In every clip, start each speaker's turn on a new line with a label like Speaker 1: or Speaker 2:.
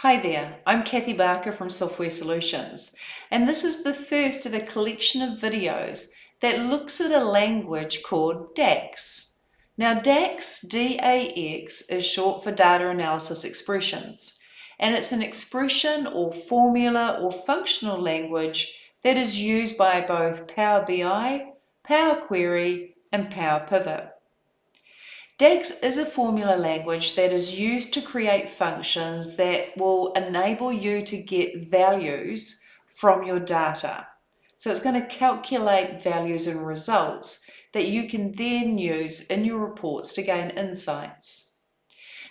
Speaker 1: Hi there, I'm Kathy Barker from Software Solutions, and this is the first of a collection of videos that looks at a language called DAX. Now DAX, D-A-X, is short for Data Analysis Expressions, and it's an expression or formula or functional language that is used by both Power BI, Power Query, and Power Pivot. DAX is a formula language that is used to create functions that will enable you to get values from your data. So it's going to calculate values and results that you can then use in your reports to gain insights.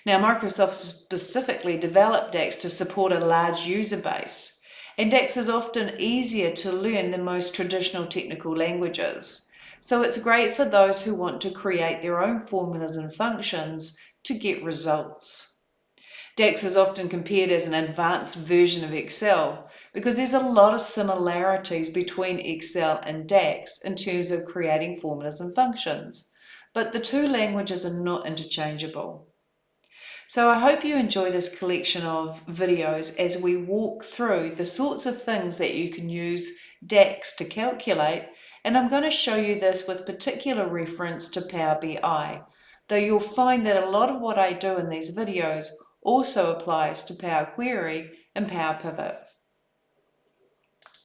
Speaker 1: Now, Microsoft specifically developed DAX to support a large user base, and DAX is often easier to learn than most traditional technical languages. So it's great for those who want to create their own formulas and functions to get results. DAX is often compared as an advanced version of Excel because there's a lot of similarities between Excel and DAX in terms of creating formulas and functions, but the two languages are not interchangeable. So I hope you enjoy this collection of videos as we walk through the sorts of things that you can use DAX to calculate, and I'm going to show you this with particular reference to Power BI, though you'll find that a lot of what I do in these videos also applies to Power Query and Power Pivot.